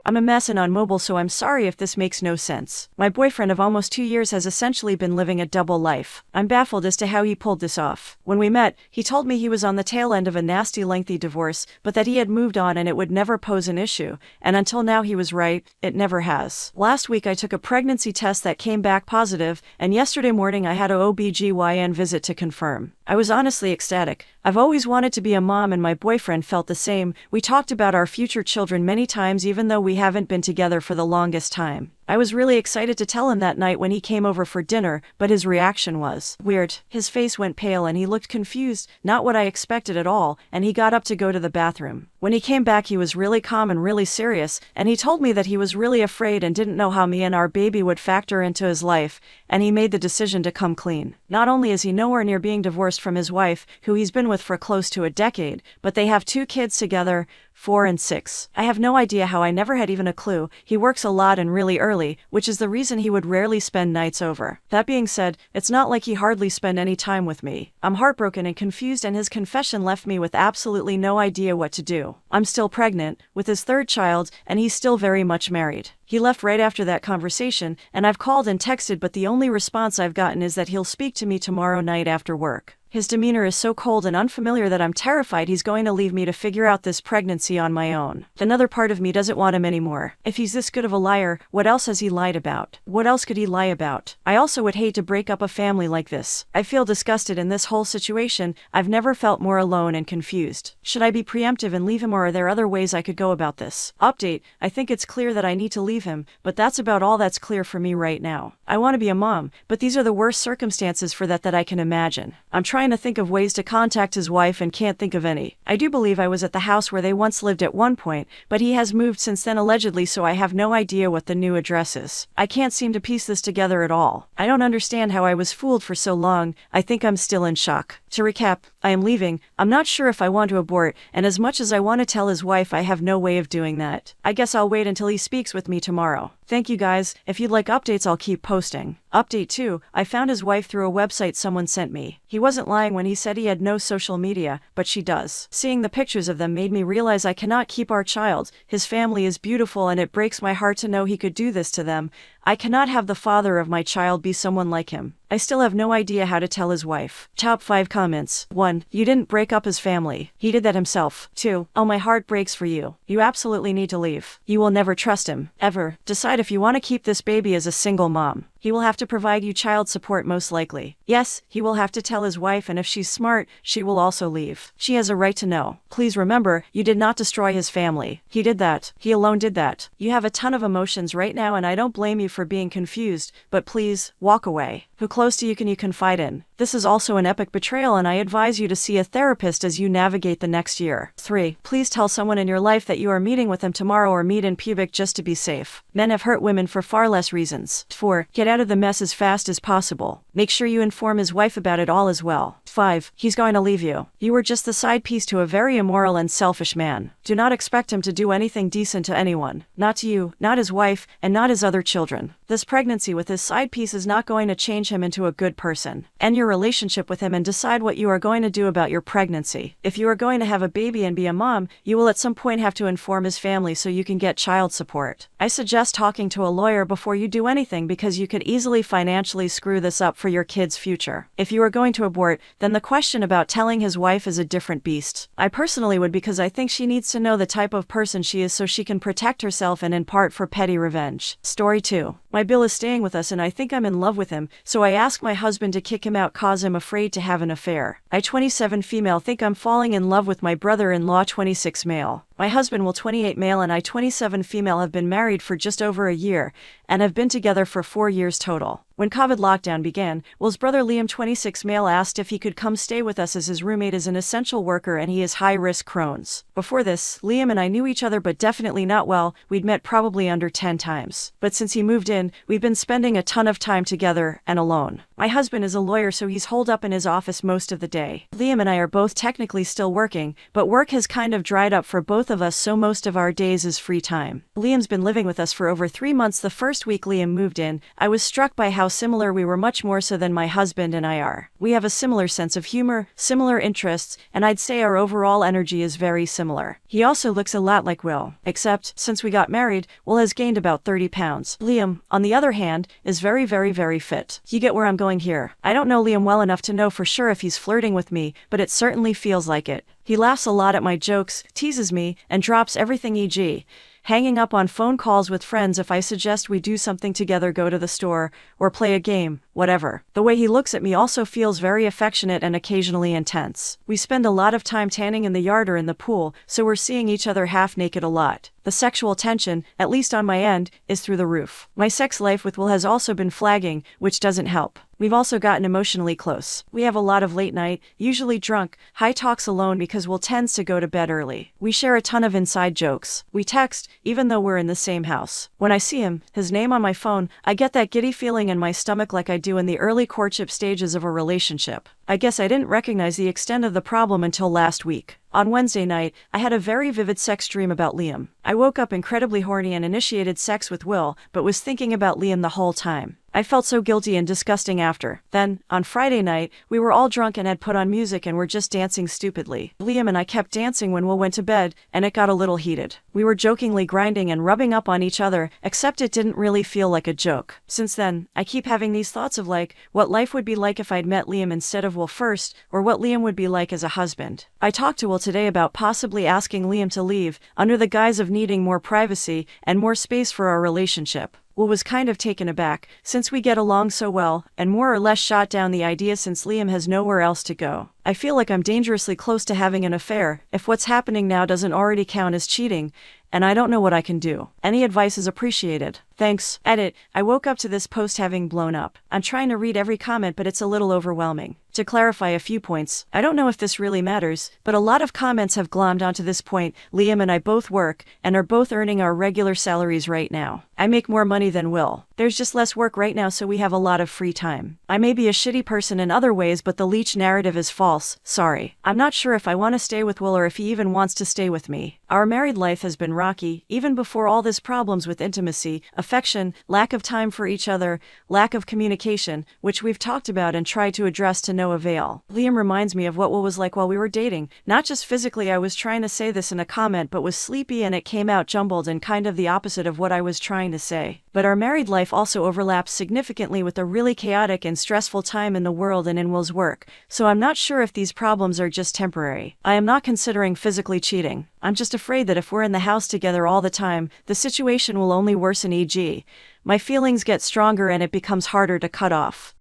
I'm a mess and on mobile, so I'm sorry if this makes no sense. My boyfriend of almost 2 years has essentially been living a double life. I'm baffled as to how he pulled this off. When we met, he told me he was on the tail end of a nasty lengthy divorce, but that he had moved on and it would never pose an issue, and until now he was right, it never has. Last week I took a pregnancy test that came back positive, and yesterday morning I had a OBGYN visit to confirm. I was honestly ecstatic. I've always wanted to be a mom and my boyfriend felt the same. We talked about our future children many times even though we haven't been together for the longest time. I was really excited to tell him that night when he came over for dinner, but his reaction was weird. His face went pale and he looked confused, not what I expected at all, and he got up to go to the bathroom. When he came back he was really calm and really serious, and he told me that he was really afraid and didn't know how me and our baby would factor into his life, and he made the decision to come clean. Not only is he nowhere near being divorced from his wife, who he's been with for close to a decade, but they have 2 kids together, 4 and 6. I have no idea how. I never had even a clue. He works a lot and really early, which is the reason he would rarely spend nights over. That being said, it's not like he hardly spent any time with me. I'm heartbroken and confused, and his confession left me with absolutely no idea what to do. I'm still pregnant, with his 3rd child, and he's still very much married. He left right after that conversation, and I've called and texted, but the only response I've gotten is that he'll speak to me tomorrow night after work. His demeanor is so cold and unfamiliar that I'm terrified he's going to leave me to figure out this pregnancy on my own. Another part of me doesn't want him anymore. If he's this good of a liar, what else has he lied about? What else could he lie about? I also would hate to break up a family like this. I feel disgusted in this whole situation. I've never felt more alone and confused. Should I be preemptive and leave him, or are there other ways I could go about this? Update: I think it's clear that I need to leave him, but that's about all that's clear for me right now. I want to be a mom, but these are the worst circumstances for that I can imagine. I'm trying to think of ways to contact his wife and can't think of any. I do believe I was at the house where they once lived at one point, but he has moved since then allegedly, so I have no idea what the new address is. I can't seem to piece this together at all. I don't understand how I was fooled for so long. I think I'm still in shock. To recap, I am leaving. I'm not sure if I want to abort, and as much as I want to tell his wife, I have no way of doing that. I guess I'll wait until he speaks with me tomorrow. Thank you guys. If you'd like updates, I'll keep posting. Update 2, I found his wife through a website someone sent me. He wasn't lying when he said he had no social media, but she does. Seeing the pictures of them made me realize I cannot keep our child. His family is beautiful and it breaks my heart to know he could do this to them. I cannot have the father of my child be someone like him. I still have no idea how to tell his wife. Top 5 comments. 1. You didn't break up his family. He did that himself. 2. Oh, my heart breaks for you. You absolutely need to leave. You will never trust him, ever. Decide if you want to keep this baby as a single mom. He will have to provide you child support most likely. Yes, he will have to tell his wife, and if she's smart, she will also leave. She has a right to know. Please remember, you did not destroy his family. He did that. He alone did that. You have a ton of emotions right now and I don't blame you for being confused, but please, walk away. Who close to you can you confide in? This is also an epic betrayal and I advise you to see a therapist as you navigate the next year. 3. Please tell someone in your life that you are meeting with them tomorrow or meet in public just to be safe. Men have hurt women for far less reasons. 4. Get out of the mess as fast as possible. Make sure you inform his wife about it all as well. 5. He's going to leave you. You were just the side piece to a very immoral and selfish man. Do not expect him to do anything decent to anyone. Not to you, not his wife, and not his other children. This pregnancy with his side piece is not going to change him into a good person. End your relationship with him and decide what you are going to do about your pregnancy. If you are going to have a baby and be a mom, you will at some point have to inform his family so you can get child support. I suggest talking to a lawyer before you do anything because you could easily financially screw this up for your kid's future. If you are going to abort, then the question about telling his wife is a different beast. I personally would, because I think she needs to know the type of person she is so she can protect herself and in part for petty revenge. Story 2. My Bill is staying with us and I think I'm in love with him, so I ask my husband to kick him out cause I'm afraid to have an affair. I 27 female think I'm falling in love with my brother-in-law 26 male. My husband will 28 male and I 27 female have been married for just over a year and have been together for 4 years total. When COVID lockdown began, Will's brother Liam 26 male asked if he could come stay with us as his roommate is an essential worker and he is high-risk Crohn's. Before this, Liam and I knew each other but definitely not well. We'd met probably under 10 times. But since he moved in, we've been spending a ton of time together and alone. My husband is a lawyer so he's holed up in his office most of the day. Liam and I are both technically still working, but work has kind of dried up for both both of us, so most of our days is free time. Liam's been living with us for over 3 months. The first week Liam moved in, I was struck by how similar we were, much more so than my husband and I are. We have a similar sense of humor, similar interests, and I'd say our overall energy is very similar. He also looks a lot like Will, except, since we got married, Will has gained about 30 pounds. Liam, on the other hand, is very fit. You get where I'm going here. I don't know Liam well enough to know for sure if he's flirting with me, but it certainly feels like it. He laughs a lot at my jokes, teases me, and drops everything, e.g., hanging up on phone calls with friends if I suggest we do something together, go to the store, or play a game, whatever. The way he looks at me also feels very affectionate and occasionally intense. We spend a lot of time tanning in the yard or in the pool, so we're seeing each other half naked a lot. The sexual tension, at least on my end, is through the roof. My sex life with Will has also been flagging, which doesn't help. We've also gotten emotionally close. We have a lot of late night, usually drunk, high talks alone because Will tends to go to bed early. We share a ton of inside jokes. We text, even though we're in the same house. When I see him, his name on my phone, I get that giddy feeling in my stomach like I do in the early courtship stages of a relationship. I guess I didn't recognize the extent of the problem until last week. On Wednesday night, I had a very vivid sex dream about Liam. I woke up incredibly horny and initiated sex with Will, but was thinking about Liam the whole time. I felt so guilty and disgusting after. Then, on Friday night, we were all drunk and had put on music and were just dancing stupidly. Liam and I kept dancing when Will went to bed, and it got a little heated. We were jokingly grinding and rubbing up on each other, except it didn't really feel like a joke. Since then, I keep having these thoughts of what life would be like if I'd met Liam instead of Will first, or what Liam would be like as a husband. I talked to Will today about possibly asking Liam to leave, under the guise of needing more privacy and more space for our relationship. Will was kind of taken aback, since we get along so well, and more or less shot down the idea since Liam has nowhere else to go. I feel like I'm dangerously close to having an affair, if what's happening now doesn't already count as cheating, and I don't know what I can do. Any advice is appreciated. Thanks. Edit. I woke up to this post having blown up. I'm trying to read every comment, but it's a little overwhelming. To clarify a few points, I don't know if this really matters, but a lot of comments have glommed onto this point. Liam and I both work, and are both earning our regular salaries right now. I make more money than Will. There's just less work right now, so we have a lot of free time. I may be a shitty person in other ways, but the leech narrative is false. Sorry. I'm not sure if I want to stay with Will or if he even wants to stay with me. Our married life has been rocky, even before all this problems with intimacy, affection, lack of time for each other, lack of communication, which we've talked about and tried to address to no avail. Liam reminds me of what Will was like while we were dating. Not just physically, I was trying to say this in a comment, but was sleepy and it came out jumbled and kind of the opposite of what I was trying to say. But our married life also overlaps significantly with a really chaotic and stressful time in the world and in Will's work, so I'm not sure if these problems are just temporary. I am not considering physically cheating. I'm just afraid that if we're in the house together all the time, the situation will only worsen, e.g., my feelings get stronger and it becomes harder to cut off.